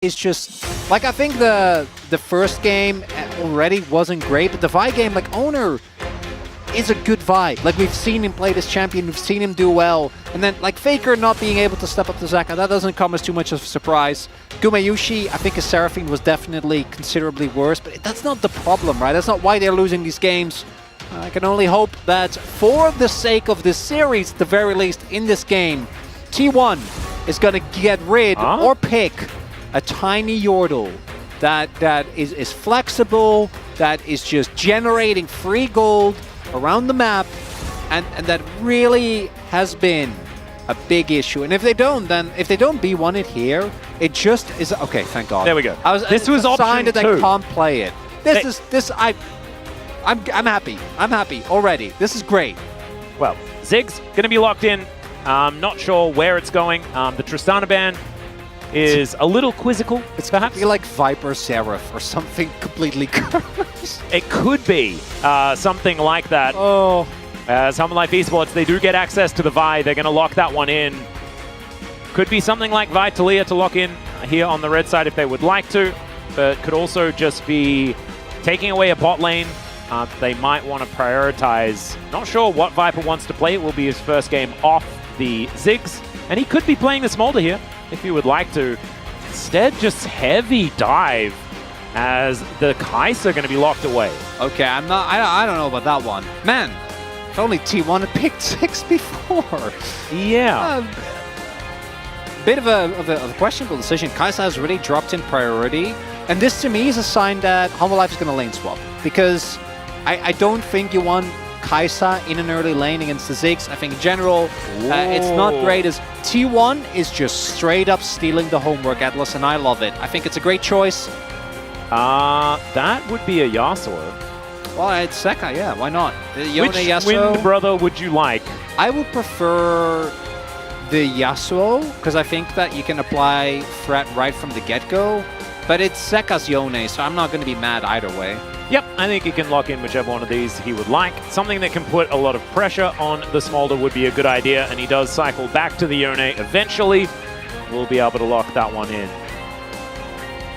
is just like, I think the first game already wasn't great, but the Vi game, like, Oner is a good Vi. Like, we've seen him play this champion, we've seen him do well, and then like Faker not being able to step up to Zaka, that doesn't come as too much of a surprise. Gumayusi, I think his Seraphine was definitely considerably worse, but that's not the problem, right? That's not why they're losing these games. I can only hope that for the sake of this series, at the very least in this game, T1 is going to get rid or pick a tiny Yordle that is flexible, that is just generating free gold around the map, and that really has been a big issue. And if they don't, then if they don't B1 it here, it just is okay. Thank God. There we go. This was a sign that I can't play it. I'm happy. I'm happy already. This is great. Well, Zig's going to be locked in. Not sure where it's going. The Tristana ban is a little quizzical. It's perhaps like Viper Seraph or something completely cursed. It could be something like that. Oh. As Humble Life Esports, they do get access to the Vi. They're going to lock that one in. Could be something like Vi Talia to lock in here on the red side if they would like to. But could also just be taking away a bot lane. They might want to prioritize. Not sure what Viper wants to play. It will be his first game off the Ziggs. And he could be playing the Smolder here if he would like to. Instead, just heavy dive as the Kai'Sa are going to be locked away. Okay, I don't know about that one. Man, if only T1 had picked 6 before. Yeah. Bit of a questionable decision. Kai'Sa has really dropped in priority. And this to me is a sign that Humble Life is going to lane swap. Because I don't think you want Kai'Sa in an early lane against the Ziggs. I think in general, it's not great as T1 is just straight up stealing the homework, Atlas, and I love it. I think it's a great choice. That would be a Yasuo. Well, it's Sekka, yeah, why not? Which Wind Brother would you like? I would prefer the Yasuo, because I think that you can apply threat right from the get-go. But it's Sekka's Yone, so I'm not going to be mad either way. Yep, I think he can lock in whichever one of these he would like. Something that can put a lot of pressure on the Smolder would be a good idea, and he does cycle back to the Yone eventually. We'll be able to lock that one in.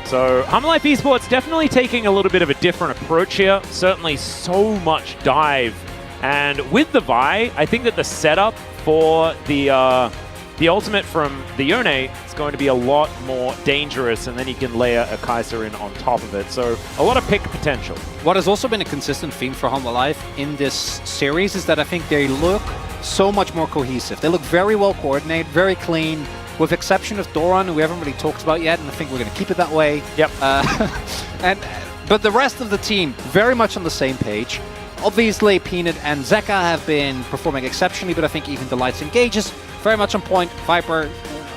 So, Humble Life Esports definitely taking a little bit of a different approach here. Certainly so much dive. And with the Vi, I think that the setup for the ultimate from the Yone is going to be a lot more dangerous, and then you can layer a Kai'Sa in on top of it. So a lot of pick potential. What has also been a consistent theme for Humble Life in this series is that I think they look so much more cohesive. They look very well coordinated, very clean, with exception of Doran, who we haven't really talked about yet, and I think we're going to keep it that way. Yep. But the rest of the team, very much on the same page. Obviously, Peanut and Zeka have been performing exceptionally, but I think even the Lights Engages, very much on point. Viper,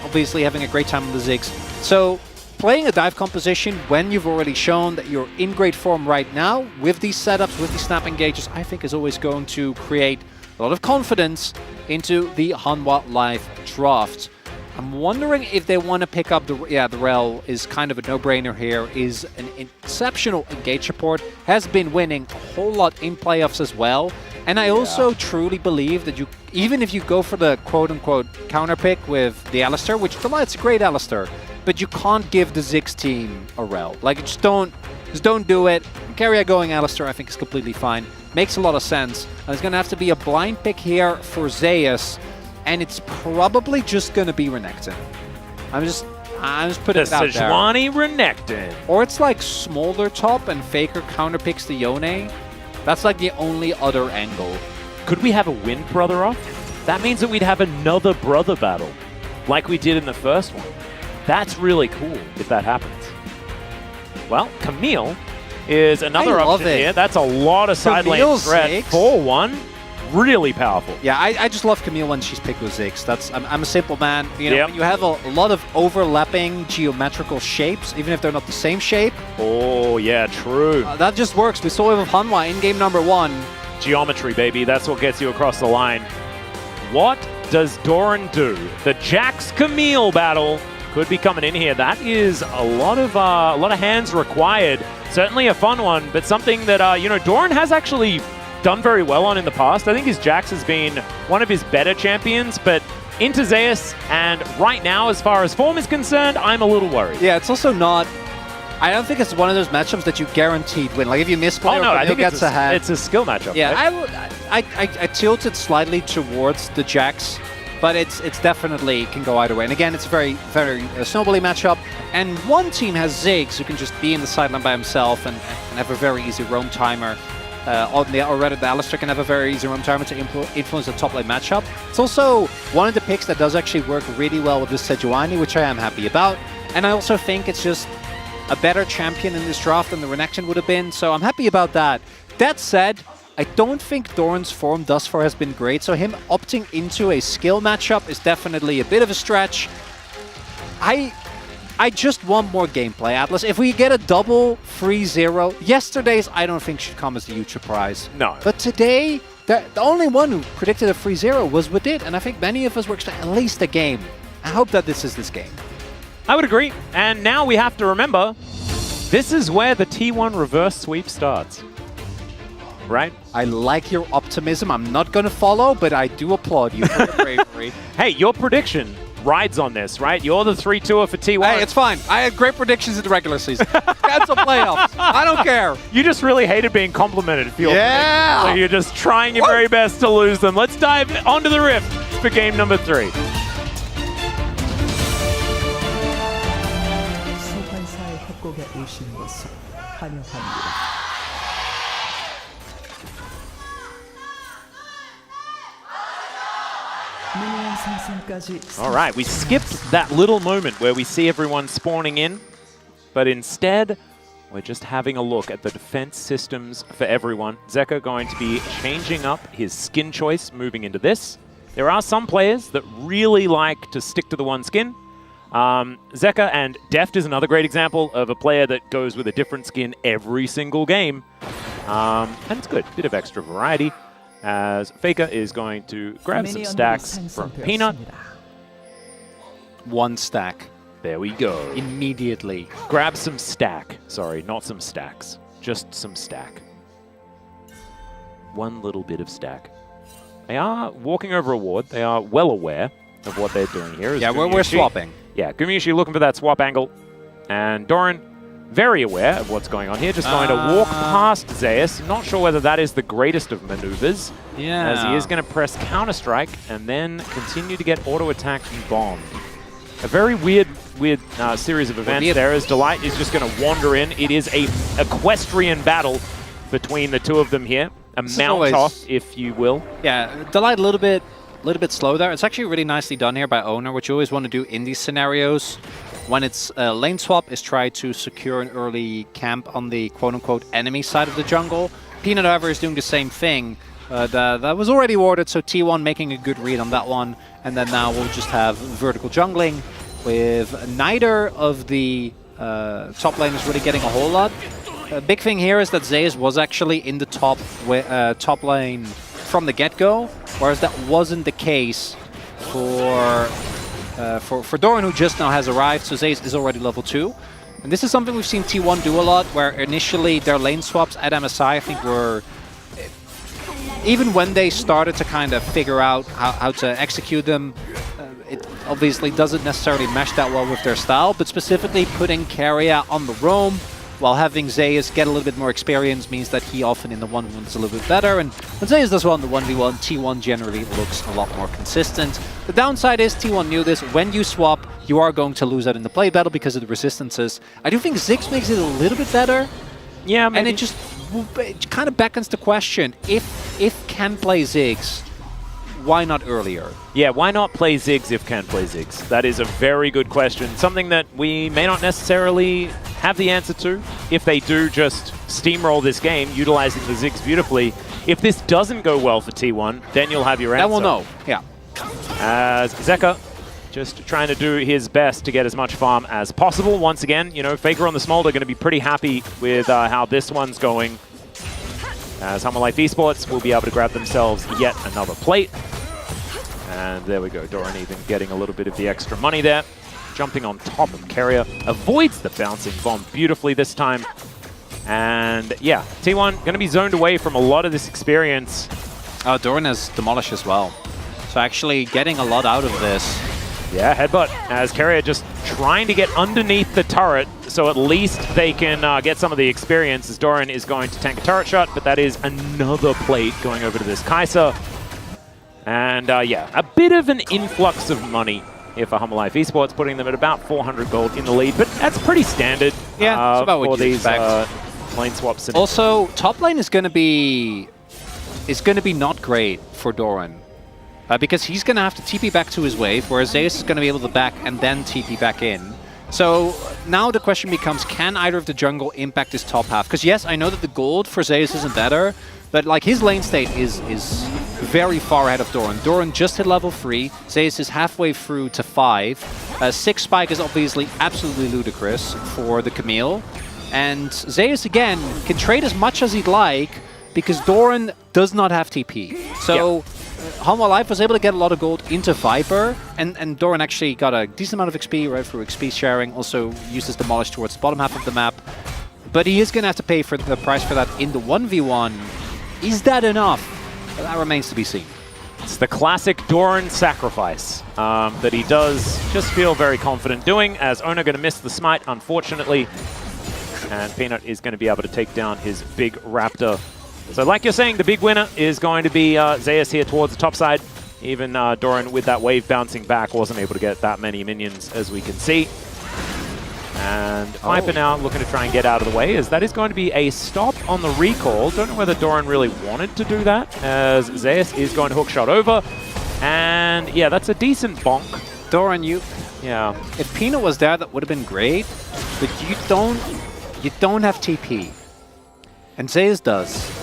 obviously having a great time on the Ziggs. So, playing a dive composition when you've already shown that you're in great form right now, with these setups, with these Snap Engages, I think is always going to create a lot of confidence into the Hanwha Live draft. I'm wondering if they want to pick up the Rel is kind of a no-brainer here, is an exceptional engage support, has been winning a whole lot in playoffs as well. And I also truly believe that you, even if you go for the quote-unquote counter pick with the Alistar, which it's a great Alistar, but you can't give the Ziggs team a Rel. Like, just don't do it. Keria going Alistar I think is completely fine. Makes a lot of sense. And there's going to have to be a blind pick here for Zeus. And it's probably just going to be Renekton. I'm just putting it out there. The Sejuani Renekton. Or it's like Smolder top and Faker counterpicks the Yone. That's like the only other angle. Could we have a Wind Brother off? That means that we'd have another Brother battle, like we did in the first one. That's really cool if that happens. Well, Camille is another option here. That's a lot of side lane threat. 4-1. Really powerful. Yeah, I just love Camille when she's picked with Ziggs. I'm a simple man. You know, when you have a lot of overlapping geometrical shapes, even if they're not the same shape. Oh, yeah, true. That just works. We saw it with Hanwha in game number 1. Geometry, baby. That's what gets you across the line. What does Doran do? The Jax Camille battle could be coming in here. That is a lot of hands required. Certainly a fun one, but something that you know, Doran has actually done very well on in the past. I think his Jax has been one of his better champions, but into Zeus, and right now, as far as form is concerned, I'm a little worried. Yeah, it's also not... I don't think it's one of those matchups that you guaranteed win. Like if you misplay, I think gets ahead. It's a skill matchup. Yeah, right? I tilted slightly towards the Jax, but it's definitely can go either way. And again, it's a very snowbally matchup. And one team has Ziggs who can just be in the sideline by himself and have a very easy roam timer. Or rather, the Alistair can have a very easy roam timer to influence the top lane matchup. It's also one of the picks that does actually work really well with this Sejuani, which I am happy about. And I also think it's just a better champion in this draft than the Renekton would have been, so I'm happy about that. That said, I don't think Doran's form thus far has been great, so him opting into a skill matchup is definitely a bit of a stretch. I just want more gameplay, Atlas. If we get a double 3-0, yesterday's I don't think should come as a huge surprise. No. But today, the only one who predicted a 3-0 was Wadid, and I think many of us were expecting at least a game. I hope that this is this game. I would agree. And now we have to remember, this is where the T1 reverse sweep starts. Right? I like your optimism. I'm not going to follow, but I do applaud you for the bravery. Hey, your prediction rides on this, right? You're the 3-2er for T1. Hey, it's fine. I had great predictions in the regular season. Cancel playoffs. I don't care. You just really hated being complimented. Yeah. So you're just trying your very best to lose them. Let's dive onto the Rift for game number 3. All right, we skipped that little moment where we see everyone spawning in, but instead, we're just having a look at the defense systems for everyone. Zeka going to be changing up his skin choice moving into this. There are some players that really like to stick to the one skin. Zeka and Deft is another great example of a player that goes with a different skin every single game. And it's good, bit of extra variety. As Faker is going to grab some stacks from Peanut. One stack. There we go. Immediately. Grab some stack. Sorry, not some stacks. Just some stack. One little bit of stack. They are walking over a ward. They are well aware of what they're doing here. Yeah, we're swapping. Yeah, Gumayusi looking for that swap angle. And Doran, very aware of what's going on here. Just going to walk past Zeus. Not sure whether that is the greatest of maneuvers. Yeah. As he is going to press Counter-Strike and then continue to get auto-attacked and bombed. A very weird series of events there as Delight is just going to wander in. It is a equestrian battle between the two of them here. A mount-off, if you will. Yeah, Delight a little bit slow there. It's actually really nicely done here by Oner, which you always want to do in these scenarios. When it's lane swap, is try to secure an early camp on the quote-unquote enemy side of the jungle. Peanut, however, is doing the same thing. That was already warded, so T1 making a good read on that one. And then now we'll just have vertical jungling with neither of the top laners really getting a whole lot. Big thing here is that Zeus was actually in the top lane from the get-go, whereas that wasn't the case for Doran, who just now has arrived. So Zeus is already level 2. And this is something we've seen T1 do a lot, where initially their lane swaps at MSI, I think, were... Even when they started to kind of figure out how to execute them, it obviously doesn't necessarily mesh that well with their style, but specifically putting Keria on the roam while having Zeus get a little bit more experience means that he often in the 1v1 is a little bit better, and when Zeus does well in the 1v1, T1 generally looks a lot more consistent. The downside is T1 knew this, when you swap, you are going to lose out in the play battle because of the resistances. I do think Ziggs makes it a little bit better. Yeah, maybe. And it kind of beckons the question, if can play Ziggs, why not earlier? Yeah, why not play Ziggs if can play Ziggs? That is a very good question. Something that we may not necessarily have the answer to. If they do just steamroll this game, utilizing the Ziggs beautifully. If this doesn't go well for T1, then you'll have your answer. Then we'll know, yeah. As Zeka just trying to do his best to get as much farm as possible. Once again, you know, Faker on the Smolder going to be pretty happy with how this one's going. As Hummer Life Esports will be able to grab themselves yet another plate. And there we go, Doran even getting a little bit of the extra money there. Jumping on top of Keria. Avoids the bouncing bomb beautifully this time. And yeah, T1 going to be zoned away from a lot of this experience. Doran has Demolish as well. So actually getting a lot out of this. Yeah, headbutt as Keria just trying to get underneath the turret, so at least they can get some of the experience as Doran is going to tank a turret shot, but that is another plate going over to this Kai'Sa. And yeah, a bit of an influx of money here for Humble Life Esports, putting them at about 400 gold in the lead, but that's pretty standard it's about what for you these lane swaps. Also, top lane is going to be not great for Doran. Because he's going to have to TP back to his wave, whereas Zeus is going to be able to back and then TP back in. So now the question becomes, can either of the jungle impact his top half? Because yes, I know that the gold for Zeus isn't better, but like his lane state is very far ahead of Doran. Doran just hit level 3, Zeus is halfway through to 5. 6 spike is obviously absolutely ludicrous for the Camille. And Zeus, again, can trade as much as he'd like, because Doran does not have TP. So... Yep. Humble Life was able to get a lot of gold into Viper, and Doran actually got a decent amount of XP right through XP sharing, also uses Demolish towards the bottom half of the map. But he is going to have to pay for the price for that in the 1v1. Is that enough? Well, that remains to be seen. It's the classic Doran sacrifice that he does just feel very confident doing, as Oner going to miss the smite, unfortunately. And Peanut is going to be able to take down his big Raptor. So like you're saying, the big winner is going to be Zeus here towards the top side. Even Doran with that wave bouncing back wasn't able to get that many minions, as we can see. And Viper now looking to try and get out of the way, as that is going to be a stop on the recall. Don't know whether Doran really wanted to do that, as Zeus is going to hookshot over. And yeah, that's a decent bonk. Doran, yeah. If Peanut was there, that would have been great, but you don't have TP. And Zeus does.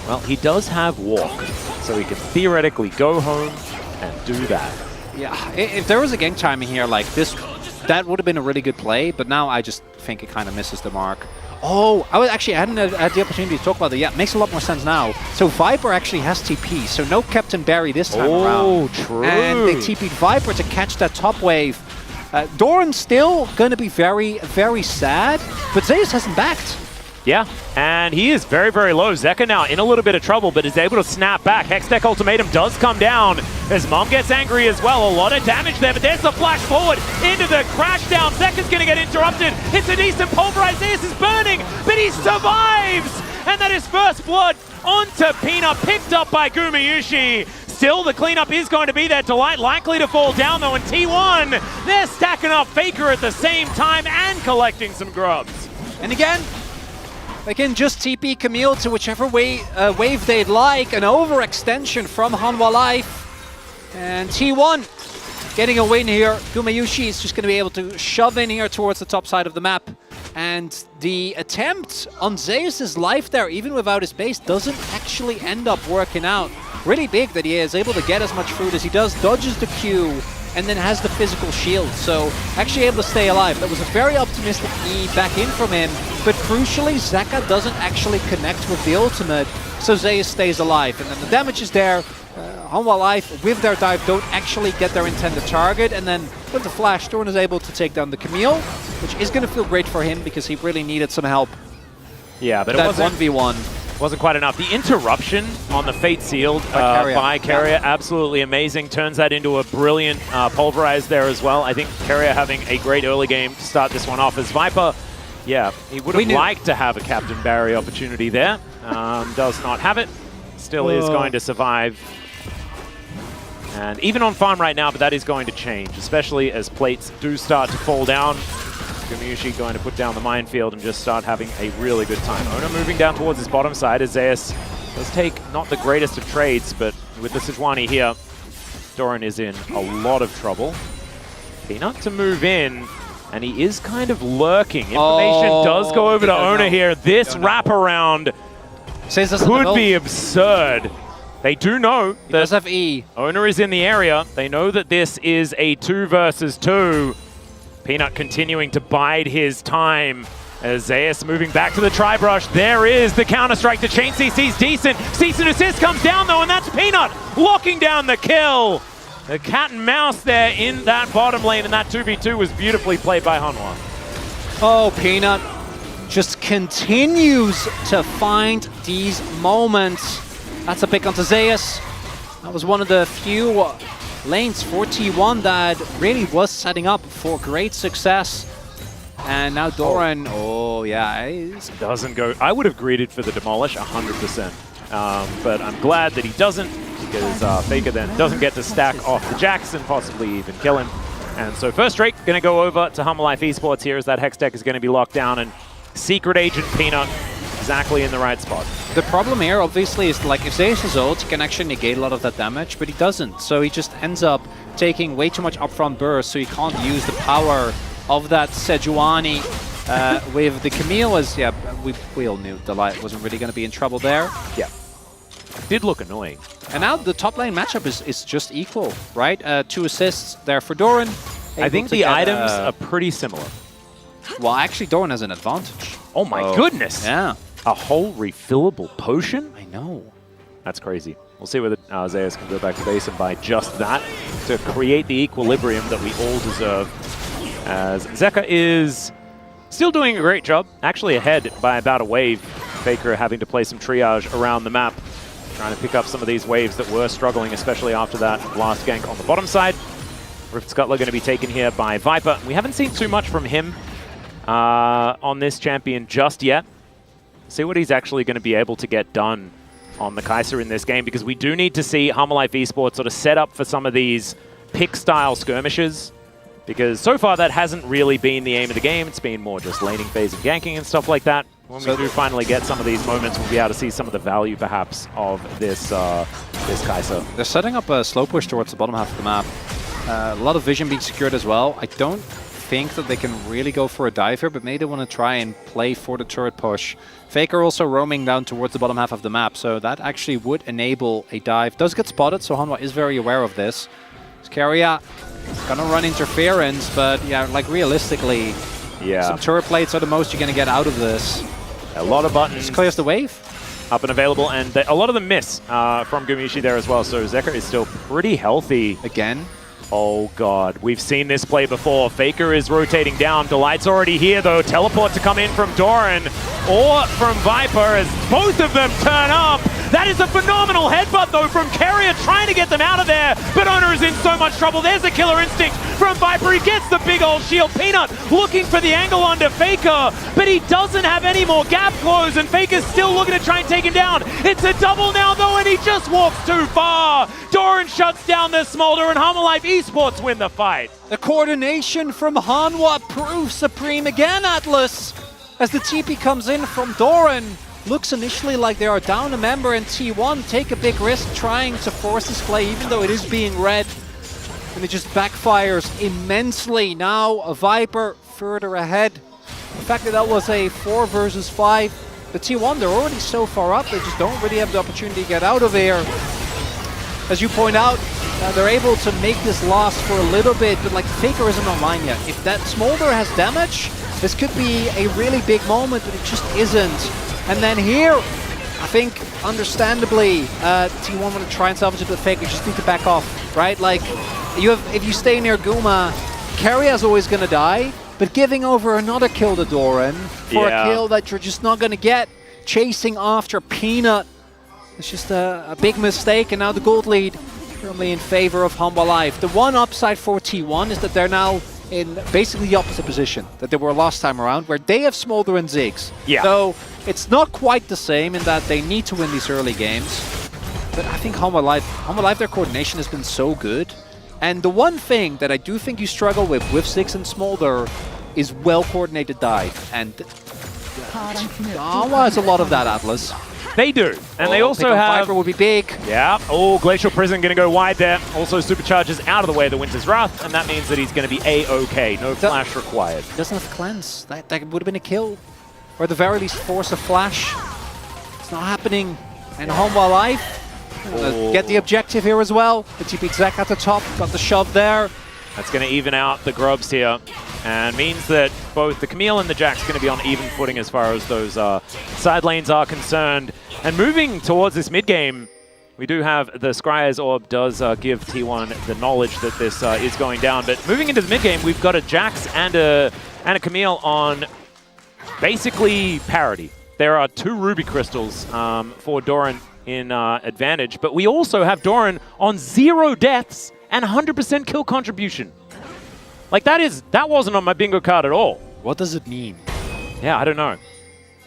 Well, he does have walk, so he can theoretically go home and do that. Yeah, if there was a gank timing here like this, that would have been a really good play, but now I just think it kind of misses the mark. Oh, I hadn't had the opportunity to talk about that yet. Makes a lot more sense now. So Viper actually has TP, so no Captain Barry this time around. Oh, true. And they TP'd Viper to catch that top wave. Doran's still going to be very, very sad, but Zeus hasn't backed. Yeah, and he is very, very low. Zeka now in a little bit of trouble, but is able to snap back. Hextech Ultimatum does come down as Mom gets angry as well. A lot of damage there, but there's the flash forward into the crash down. Zeka's going to get interrupted. It's a decent pulverize. Zeus is burning, but he survives! And that is first blood onto Peanut, picked up by Gumayusi. Still, the cleanup is going to be there. Delight likely to fall down, though, and T1, they're stacking up Faker at the same time and collecting some grubs. And again, they can just TP Camille to whichever wave they'd like. An overextension from Hanwha Life. And T1 getting a win here. Gumayusi is just going to be able to shove in here towards the top side of the map. And the attempt on Zeus's life there, even without his base, doesn't actually end up working out. Really big that he is able to get as much food as he does, dodges the Q, and then has the physical shield. So actually able to stay alive. That was a very optimistic E back in from him. But crucially, Zeka doesn't actually connect with the ultimate, so Zeus stays alive. And then the damage is there. Hanwha Life, with their dive, don't actually get their intended target. And then with the flash, Doran is able to take down the Camille, which is going to feel great for him because he really needed some help. Yeah, but that it wasn't 1v1. Wasn't quite enough. The interruption on the Fate Sealed by Keria, absolutely amazing. Turns that into a brilliant pulverize there as well. I think Keria having a great early game to start this one off as Viper. Yeah, he would have liked to have a Captain Barry opportunity there. Does not have it. Still is going to survive. And even on farm right now, but that is going to change, especially as plates do start to fall down. Gumayusi going to put down the minefield and just start having a really good time. Oner moving down towards his bottom side as Zeus does take not the greatest of trades, but with the Sejuani here, Doran is in a lot of trouble. Peanut to move in, and he is kind of lurking. Information does go over to Oner here. This wraparound could be absurd. They do know that Oner is in the area. They know that this is a 2 versus 2. Peanut continuing to bide his time as Zeus moving back to the tri-brush. There is the counter-strike. The chain CC's decent. Cease and assist comes down though, and that's Peanut locking down the kill. The cat and mouse there in that bottom lane, and that 2v2 was beautifully played by Hanwha. Oh, Peanut just continues to find these moments. That's a pick onto Zeus. That was one of the few lanes for T1 that really was setting up for great success. And now Doran, doesn't go. I would have greeted for the demolish 100%. But I'm glad that he doesn't, because Faker then doesn't get to stack off the Jax and possibly even kill him. And so first Drake going to go over to Humble Life Esports here as that Hex deck is going to be locked down, and Secret Agent Peanut exactly in the right spot. The problem here obviously is, like, if Zeus is ult, he can actually negate a lot of that damage, but he doesn't. So he just ends up taking way too much upfront burst, so he can't use the power of that Sejuani with the Camille. As we all knew Delight wasn't really going to be in trouble there. Yeah. Did look annoying. And now the top lane matchup is just equal, right? 2 assists there for Doran. I think the items are pretty similar. Well, actually, Doran has an advantage. Oh my goodness! Yeah. A whole refillable potion? I know. That's crazy. We'll see whether Zeus can go back to base and buy just that to create the equilibrium that we all deserve. As Zeka is still doing a great job, actually ahead by about a wave. Faker having to play some triage around the map, trying to pick up some of these waves that were struggling, especially after that last gank on the bottom side. Rift Scuttler going to be taken here by Viper. We haven't seen too much from him on this champion just yet. See what he's actually going to be able to get done on the Kai'Sa in this game, because we do need to see Humble Life Esports sort of set up for some of these pick-style skirmishes, because so far that hasn't really been the aim of the game. It's been more just laning phase and ganking and stuff like that. When we do finally get some of these moments, we'll be able to see some of the value, perhaps, of this this Kai'Sa. They're setting up a slow push towards the bottom half of the map. A lot of vision being secured as well. I don't think that they can really go for a dive here, but maybe they want to try and play for the turret push. Faker also roaming down towards the bottom half of the map, so that actually would enable a dive. Does get spotted, so Hanwha is very aware of this. Keria gonna run interference, but yeah, like realistically, some turret plates are the most you're gonna get out of this. A lot of buttons. Just clears the wave. Up and available, and a lot of them miss from Gumayusi there as well, so Zeka is still pretty healthy. Again. Oh god, we've seen this play before. Faker is rotating down. Delight's already here though. Teleport to come in from Doran or from Viper as both of them turn up. That is a phenomenal headbutt though from Keria, trying to get them out of there, but Oner is in so much trouble. There's a killer instinct from Viper. He gets the big old shield. Peanut looking for the angle onto Faker, but he doesn't have any more gap close, and Faker's still looking to try and take him down. It's a double now though, and he just walks too far. Doran shuts down the Smolder, and Humble Life Esports win the fight. The coordination from Hanwha proves supreme again, Atlas. As the TP comes in from Doran. Looks initially like they are down a member, and T1 take a big risk trying to force this play, even though it is being read. And it just backfires immensely. Now a Viper further ahead. The fact that was a 4 versus 5. The T1, they're already so far up, they just don't really have the opportunity to get out of here. As you point out, they're able to make this last for a little bit, but like Faker isn't online yet. If that Smolder has damage, this could be a really big moment, but it just isn't. And then here, I think, understandably, T1 want to try and salvage it with Faker. You just need to back off, right? Like, if you stay near Guma, Keria's always going to die, but giving over another kill to Doran for a kill that you're just not going to get, chasing after Peanut, it's just a big mistake. And now the gold lead firmly in favor of Humble Life. The one upside for T1 is that they're now in basically the opposite position that they were last time around, where they have Smolder and Ziggs. So it's not quite the same in that they need to win these early games. But I think Humble Life, their coordination has been so good. And the one thing that I do think you struggle with Ziggs and Smolder is well-coordinated dive. And Hanwha has a lot of that, Atlas. They do, and they also have... Viper will be big. Yeah, Glacial Prison going to go wide there. Also supercharges out of the way of the Winter's Wrath, and that means that he's going to be A-OK. No flash required. He doesn't have Cleanse. That would have been a kill. Or at the very least, force a flash. It's not happening. And Hanwha Life get the objective here as well. The TP exec at the top, got the shove there. That's going to even out the Grubs here, and means that both the Camille and the Jack's going to be on even footing as far as those side lanes are concerned. And moving towards this mid-game, we do have the Scryer's Orb does give T1 the knowledge that this is going down. But moving into the mid-game, we've got a Jax and a Camille on basically parity. there are 2 Ruby Crystals for Doran in advantage, but we also have Doran on 0 deaths and 100% kill contribution. Like, that wasn't on my bingo card at all. What does it mean? Yeah, I don't know.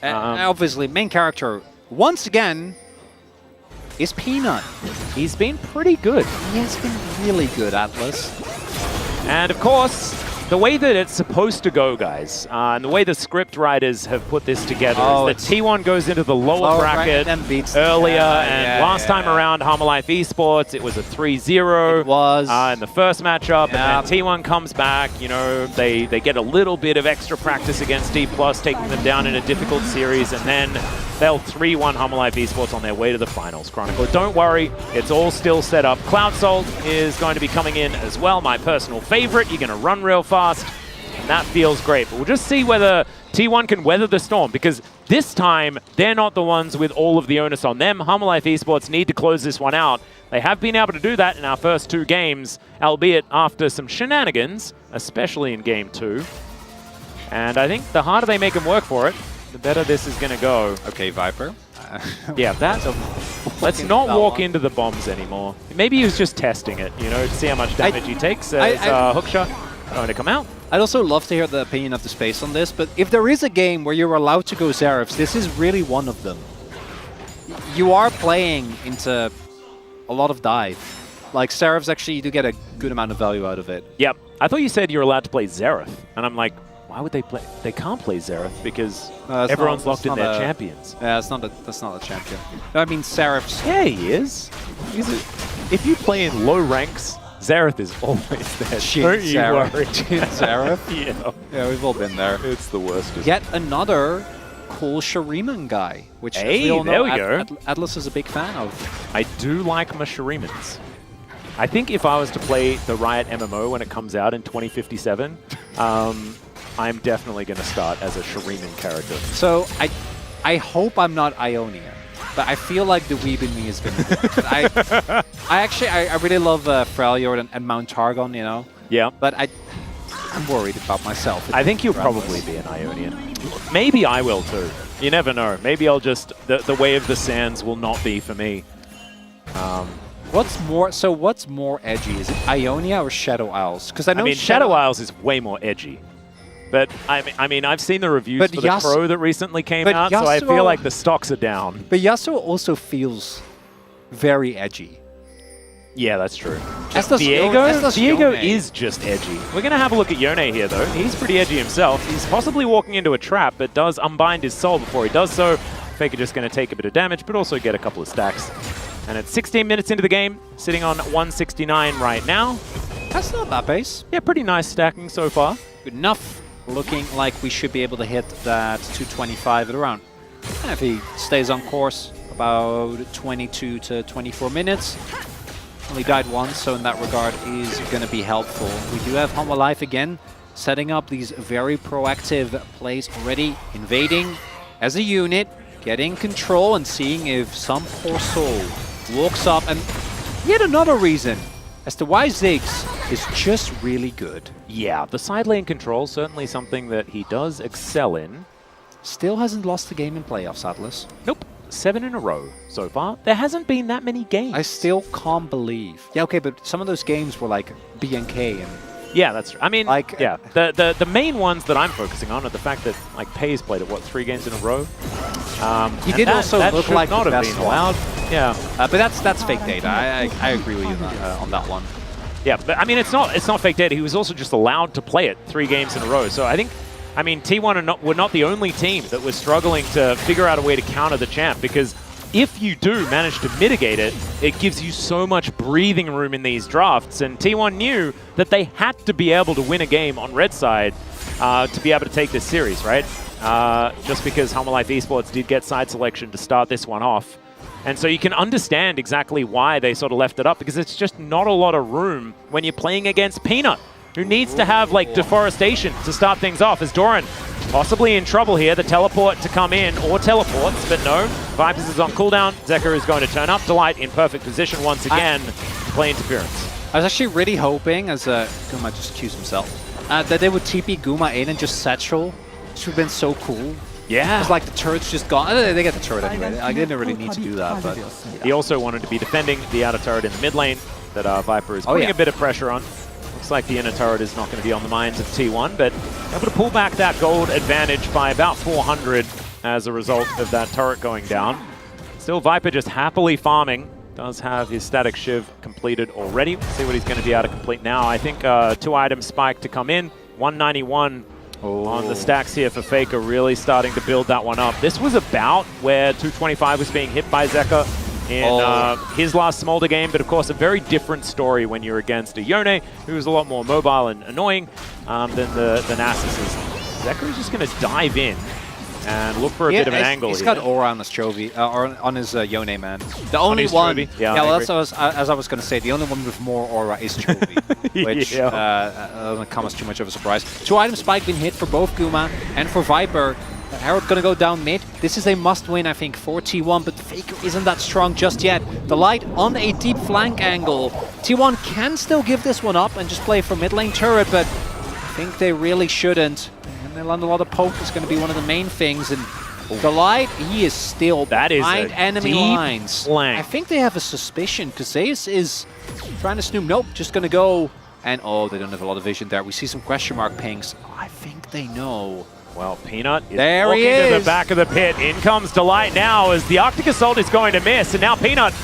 Obviously, main character, once again, is Peanut. He's been pretty good. He has been really good, Atlas. And of course, the way that it's supposed to go, guys, and the way the script writers have put this together is that T1 goes into the lower bracket and beats earlier, and last time around, Life Esports, it was a 3-0. It was. In the first matchup, and then T1 comes back, you know, they get a little bit of extra practice against D+, taking them down in a difficult series, and then they'll 3-1 Life Esports on their way to the finals. Chronicle, don't worry, it's all still set up. Cloud Salt is going to be coming in as well, my personal favorite. You're going to run real fast, and that feels great. But we'll just see whether T1 can weather the storm, because this time, they're not the ones with all of the onus on them. Life Esports need to close this one out. They have been able to do that in our first 2 games, albeit after some shenanigans, especially in Game 2. And I think the harder they make them work for it, the better this is going to go. Okay, Viper. Yeah, let's not walk into the bombs anymore. Maybe he was just testing it, you know, to see how much damage he takes as Hookshot going to come out. I'd also love to hear the opinion of the space on this, but if there is a game where you're allowed to go Zerefs, this is really one of them. You are playing into a lot of dive. Like, Zerefs actually, you do get a good amount of value out of it. Yep. I thought you said you're allowed to play Zeref, and I'm like, why would they play? They can't play Zeref because everyone's locked in their champions. Yeah, that's not a champion. No, I mean Zeref's. Yeah, he is. If you play in low ranks, Zeref is always there. Don't you worry. Zeref? Yeah, we've all been there. It's the worst. Yet another cool Shuriman guy, which we all know there we go. Atlas is a big fan of. I do like my Shurimans. I think if I was to play the Riot MMO when it comes out in 2057, I'm definitely going to start as a Shuriman character. So I hope I'm not Ionia, but I feel like the weeb in me has been good. I really love Freljord and Mount Targon, you know? Yeah. But I'm worried about myself. I think you'll probably be an Ionian. Maybe I will too. You never know. Maybe I'll just... The Way of the Sands will not be for me. What's more edgy? Is it Ionia or Shadow Isles? Because I know Shadow Isles is way more edgy. But I mean, I've seen the reviews for the Crow that recently came out, so I feel like the stocks are down. But Yasuo also feels very edgy. Yeah, that's true. Diego is just edgy. We're going to have a look at Yone here, though. He's pretty edgy himself. He's possibly walking into a trap, but does unbind his soul before he does so. Faker just going to take a bit of damage, but also get a couple of stacks. And it's 16 minutes into the game, sitting on 169 right now. That's not bad pace. Yeah, pretty nice stacking so far. Good enough. Looking like we should be able to hit that 225 at around. And if he stays on course, about 22 to 24 minutes. Only died once, so in that regard is going to be helpful. We do have Humble Life again, setting up these very proactive plays already, invading as a unit, getting control and seeing if some poor soul walks up. And yet another reason as to why Ziggs is just really good. Yeah, the side lane control, certainly something that he does excel in. Still hasn't lost a game in playoffs, Atlas. Nope. 7 in a row so far. There hasn't been that many games. I still can't believe. Yeah, okay, but some of those games were like BNK and... Yeah, that's true. I mean, like, yeah, the main ones that I'm focusing on are the fact that, like, Pei's played it, what, 3 games in a row? He did also look like not the have best been allowed. Yeah. But that's fake data. I agree with you on that one. Yeah, but I mean, it's not fake data. He was also just allowed to play it 3 games in a row. So I think, I mean, T1 were not the only team that was struggling to figure out a way to counter the champ, because if you do manage to mitigate it, it gives you so much breathing room in these drafts. And T1 knew that they had to be able to win a game on red side to be able to take this series, right? Just because Life Esports did get side selection to start this one off. And so you can understand exactly why they sort of left it up, because it's just not a lot of room when you're playing against Peanut, who needs to have, like, deforestation to start things off, as Doran possibly in trouble here. The teleport to come in, or teleports, but no. Vipers is on cooldown. Zeka is going to turn up. Delight in perfect position once again to play interference. I was actually really hoping, as Guma just accused himself, that they would TP Guma in and just satchel, which would have been so cool. Yeah. It's like the turret's just gone. They get the turret anyway. I didn't really need to do that, but He also wanted to be defending the outer turret in the mid lane that Viper is putting a bit of pressure on. Looks like the inner turret is not going to be on the minds of T1, but able to pull back that gold advantage by about 400 as a result of that turret going down. Still, Viper just happily farming. Does have his static shiv completed already. Let's see what he's going to be able to complete now. I think 2 items spike to come in. 191 on the stacks here for Faker, really starting to build that one up. This was about where 225 was being hit by Zeka in his last Smolder game, but of course a very different story when you're against a Yone, who's a lot more mobile and annoying than Nasus is. Zeka is just going to dive in and look for a bit of an angle. He's got Aura on his Chovy, or on his Yone, man. The only one, well, that's as I was going to say, the only one with more Aura is Chovy, which doesn't come as too much of a surprise. 2 items spike been hit for both Guma and for Viper. Herald going to go down mid. This is a must-win, I think, for T1, but Faker isn't that strong just yet. The light on a deep flank angle. T1 can still give this one up and just play for mid lane turret, but I think they really shouldn't. And they land a lot of poke is going to be one of the main things. And the light, he is still behind enemy lines. Flank. I think they have a suspicion because Zeus is trying to snoop. Nope, just going to go. And they don't have a lot of vision there. We see some question mark pings. I think they know. Well, Peanut is there walking to the back of the pit. In comes Delight now as the Arctic Assault is going to miss. And now Peanut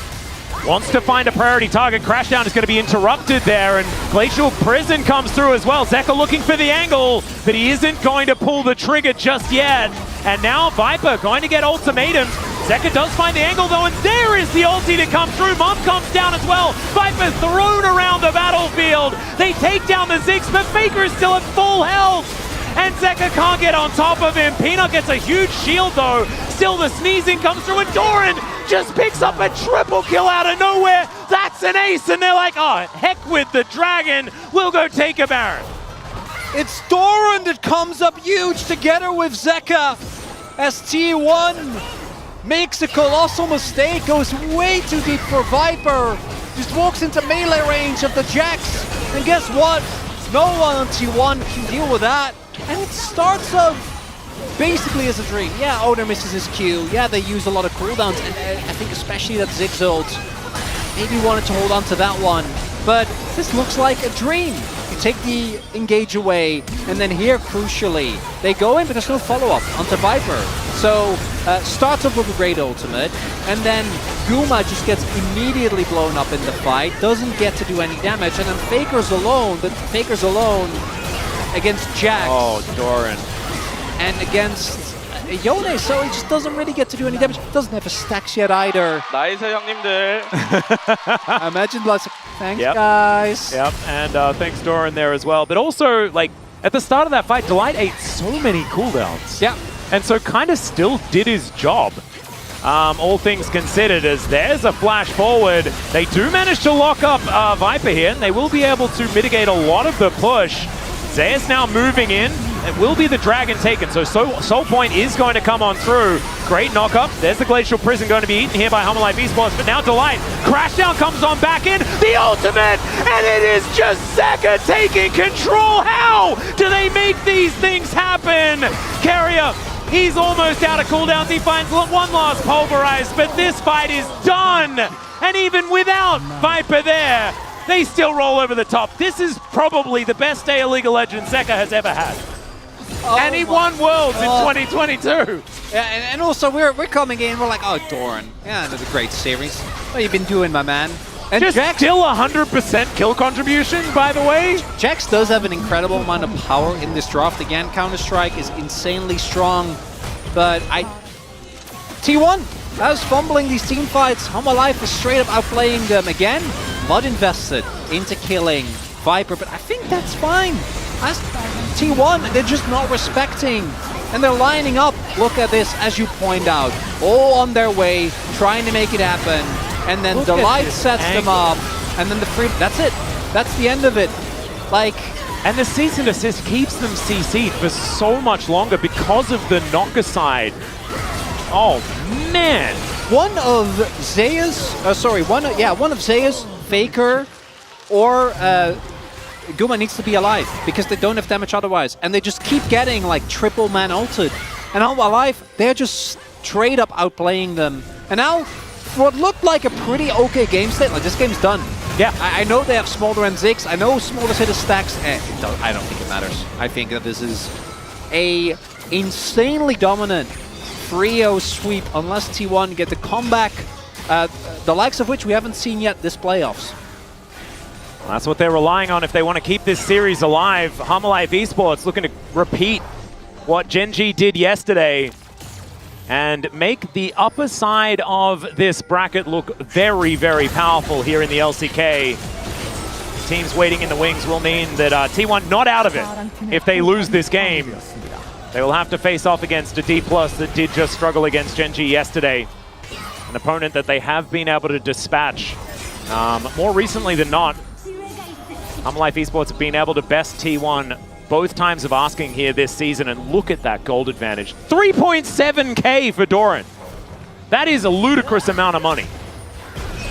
wants to find a priority target. Crashdown is going to be interrupted there. And Glacial Prison comes through as well. Zeka looking for the angle, but he isn't going to pull the trigger just yet. And now Viper going to get ultimatums. Zeka does find the angle though, and there is the ulti to come through. Mom comes down as well. Viper thrown around the battlefield. They take down the Ziggs, but Faker is still at full health. And Zeka can't get on top of him. Peanut gets a huge shield though. Still the sneezing comes through, and Doran just picks up a triple kill out of nowhere. That's an ace, and they're like, oh, heck with the dragon. We'll go take a Baron. It's Doran that comes up huge together with Zeka as T1 makes a colossal mistake, goes way too deep for Viper, just walks into melee range of the Jax, and guess what? No one on T1 can deal with that, and it starts off basically as a dream. Yeah, Oner misses his Q, yeah, they use a lot of cooldowns, and I think especially that Ziggs ult, maybe wanted to hold on to that one, but this looks like a dream. You take the engage away, and then here, crucially, they go in, but there's no follow-up onto Viper. So, starts off with a great ultimate, and then Guma just gets immediately blown up in the fight, doesn't get to do any damage, and then Faker's alone, but Faker's alone against Jax. Oh, Doran. And against Yone, so he just doesn't really get to do any damage. Doesn't have a stacks yet either. 나이스 형님들. I imagine lots of thanks, guys. Yep, and thanks Doran there as well. But also, like, at the start of that fight, Delight ate so many cooldowns. Yeah. And so kind of still did his job. All things considered, as there's a flash forward. They do manage to lock up Viper here, and they will be able to mitigate a lot of the push. Zeus now moving in. It will be the dragon taken, so Soul Point is going to come on through. Great knock-up. There's the Glacial Prison going to be eaten here by Humble Life Esports, but now Delight. Crashdown comes on back in. The ultimate! And it is just Zeka taking control. How do they make these things happen? Keria, he's almost out of cooldowns. He finds one last Pulverize, but this fight is done. And even without Viper there, they still roll over the top. This is probably the best day of League of Legends Zeka has ever had. And he won Worlds in 2022. Yeah, and also we're coming in, we're like, oh, Doran. Yeah, another great series. What have you been doing, my man? And just Jax, still 100% kill contribution, by the way. Jax does have an incredible amount of power in this draft. Again, Counter-Strike is insanely strong, but T1, I was fumbling these team fights. Humble Life is straight up outplaying them again. Blood invested into killing Viper, but I think that's fine. As T1, they're just not respecting, and they're lining up. Look at this, as you point out, all on their way, trying to make it happen, and then Delight sets them up, and then the free. That's it. That's the end of it. Like, and the cease and desist keeps them CC'd for so much longer because of the knocker side. Oh man! One of Zeus, one of Zeus, Faker, or Guma needs to be alive because they don't have damage otherwise, and they just keep getting like triple man ulted. And on my life, they're just straight up outplaying them. And now, for what looked like a pretty okay game state, like this game's done. Yeah. I know they have Smolder and Ziggs. I know Smolder's hit his stacks. I don't think it matters. I think that this is a insanely dominant 3-0 sweep unless T1 get the comeback, the likes of which we haven't seen yet this playoffs. That's what they're relying on if they want to keep this series alive. HLE Esports looking to repeat what Gen.G did yesterday and make the upper side of this bracket look very, very powerful here in the LCK. Teams waiting in the wings will mean that T1 not out of it if they lose this game. They will have to face off against a D+ that did just struggle against Gen.G yesterday. An opponent that they have been able to dispatch more recently than not. HLE Esports have been able to best T1 both times of asking here this season, and look at that gold advantage. 3.7k for Doran. That is a ludicrous amount of money.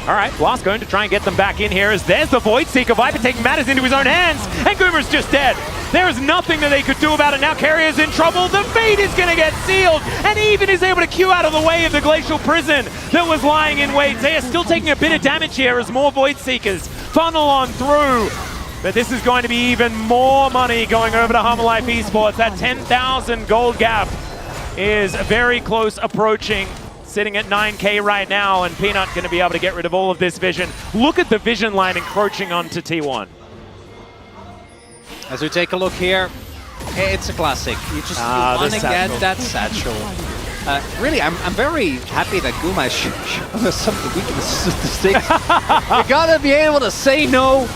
All right, Blast going to try and get them back in here as there's the Void Seeker. Viper taking matters into his own hands, and Goomer's just dead. There is nothing that they could do about it. Now Keria's in trouble. The fate is going to get sealed, and even is able to queue out of the way of the Glacial Prison that was lying in wait. They are still taking a bit of damage here as more Void Seekers funnel on through. But this is going to be even more money going over to HLE Esports. That 10,000 gold gap is very close approaching, sitting at 9k right now, and Peanut going to be able to get rid of all of this vision. Look at the vision line encroaching onto T1. As we take a look here, it's a classic. You just want to get that satchel. Really, I'm very happy that Guma is showing us some of the weaknesses of the stick. You gotta be able to say no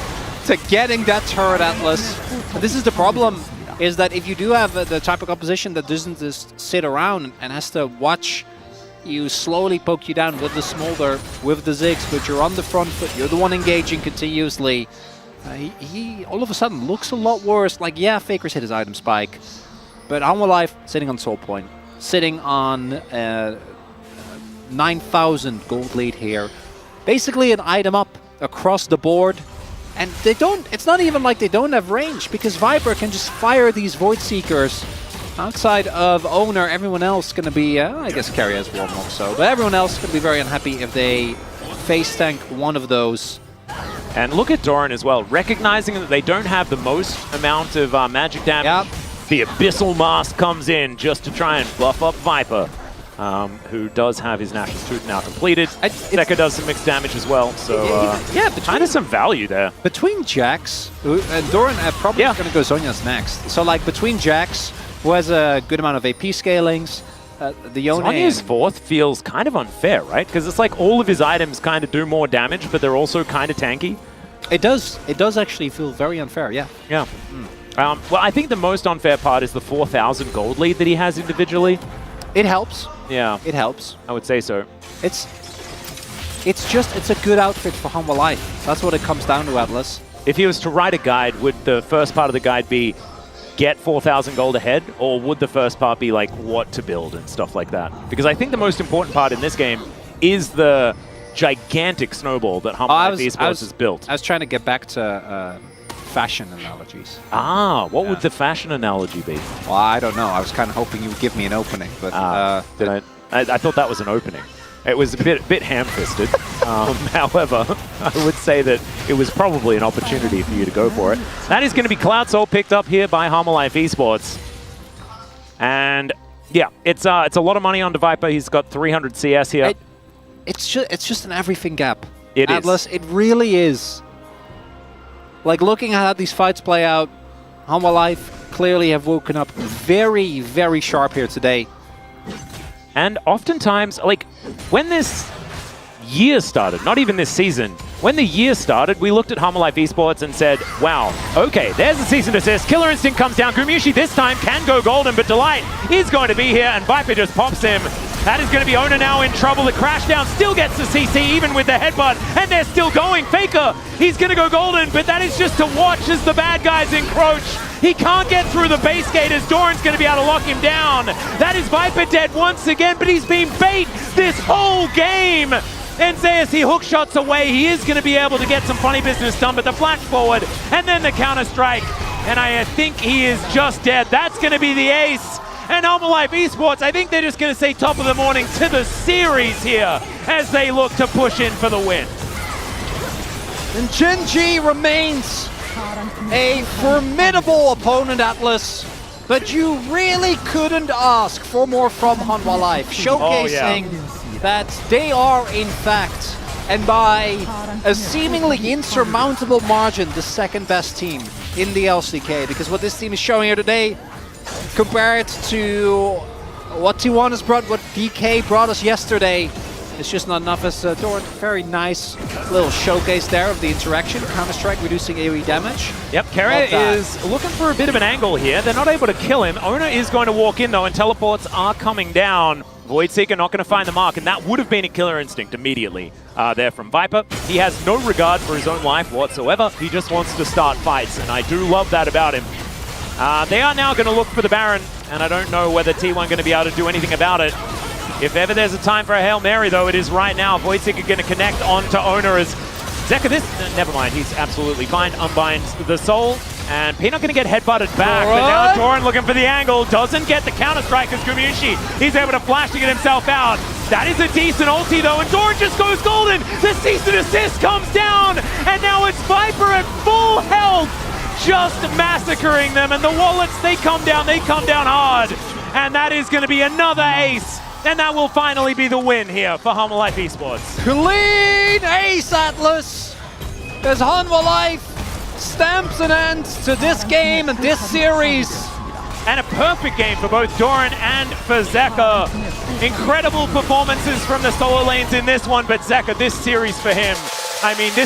to getting that turret Atlas. This is the problem, is that if you do have the type of opposition that doesn't just sit around and has to watch you slowly poke you down with the Smolder, with the Ziggs, but you're on the front foot, you're the one engaging continuously, he all of a sudden looks a lot worse. Like, yeah, Faker's hit his item spike, but HLE sitting on Soul Point, sitting on 9,000 gold lead here. Basically an item up across the board. And they don't, it's not even like they don't have range, because Viper can just fire these Void Seekers. Outside of Oner, everyone else going to be, I guess Keria has one more so, but everyone else going to be very unhappy if they face tank one of those. And look at Doran as well, recognizing that they don't have the most amount of magic damage. Yep. The Abyssal Mask comes in just to try and buff up Viper, who does have his Nash's Tooth now completed. Zeka does some mixed damage as well, so yeah, kind of some value there. Between Jax, and Doran probably going to go Zhonya's next. So like between Jax, who has a good amount of AP scalings, the Oner... Zhonya's fourth feels kind of unfair, right? Because it's like all of his items kind of do more damage, but they're also kind of tanky. It does actually feel very unfair, yeah. Yeah. Well, I think the most unfair part is the 4,000 gold lead that he has individually. It helps. Yeah. It helps. I would say so. It's a good outfit for HLE. That's what it comes down to, Atlas. If he was to write a guide, would the first part of the guide be get 4,000 gold ahead, or would the first part be like what to build and stuff like that? Because I think the most important part in this game is the gigantic snowball that HLE Esports has built. I was trying to get back to fashion analogies. What would the fashion analogy be? Well, I don't know. I was kind of hoping you would give me an opening, but I thought that was an opening. It was a bit ham-fisted. However, I would say that it was probably an opportunity for you to go for it. That is going to be Cloud Soul picked up here by HLE Esports. And yeah, it's a lot of money on Viper. He's got 300 CS here. It's just an everything gap. It is. Atlas, it really is. Like, looking at how these fights play out, HLE clearly have woken up very, very sharp here today. And oftentimes, like, when this year started, not even this season, when the year started, we looked at HLE Esports and said, wow, okay, there's the season assist. Killer Instinct comes down. Gumayusi this time can go golden, but Delight is going to be here, and Viper just pops him. That is going to be Oner now in trouble. The Crashdown still gets the CC, even with the headbutt, and they're still going. Faker, he's going to go golden, but that is just to watch as the bad guys encroach. He can't get through the base gate as Doran's going to be able to lock him down. That is Viper dead once again, but he's been bait this whole game. And Zeus, he hook shots away. He is going to be able to get some funny business done, but the flash forward and then the counter strike. And I think he is just dead. That's going to be the ace. And Life Esports, I think they're just going to say top of the morning to the series here as they look to push in for the win. And Gen.G remains a formidable opponent, Atlas. But you really couldn't ask for more from Hanwha Life, showcasing that they are, in fact, and by a seemingly insurmountable margin, the second best team in the LCK. Because what this team is showing here today, compared to what T1 has brought, what DK brought us yesterday, it's just not enough. As Doran, very nice little showcase there of the interaction. Counter-Strike reducing AoE damage. Yep, Keria is looking for a bit of an angle here. They're not able to kill him. Oner is going to walk in though, and teleports are coming down. Voidseeker not going to find the mark, and that would have been a killer instinct immediately there from Viper. He has no regard for his own life whatsoever. He just wants to start fights, and I do love that about him. They are now going to look for the Baron, and I don't know whether T1 going to be able to do anything about it. If ever there's a time for a Hail Mary, though, it is right now. Voidseeker going to connect onto Oner as Zeka never mind, he's absolutely fine. Unbinds the soul, and Peanut going to get headbutted back. But now Doran looking for the angle, doesn't get the counter-strike as Gumayusi. He's able to flash to get himself out. That is a decent ulti, though, and Doran just goes golden. The cease and desist comes down, and now it's Viper at full health, just massacring them. And the wallets, they come down hard. And that is going to be another ace. And that will finally be the win here for Hanwha Life Esports. Clean ace, Atlas! As Hanwha Life stamps an end to this game and this series. And a perfect game for both Doran and for Zeka. Incredible performances from the solo lanes in this one, but Zeka, this series for him, I mean, this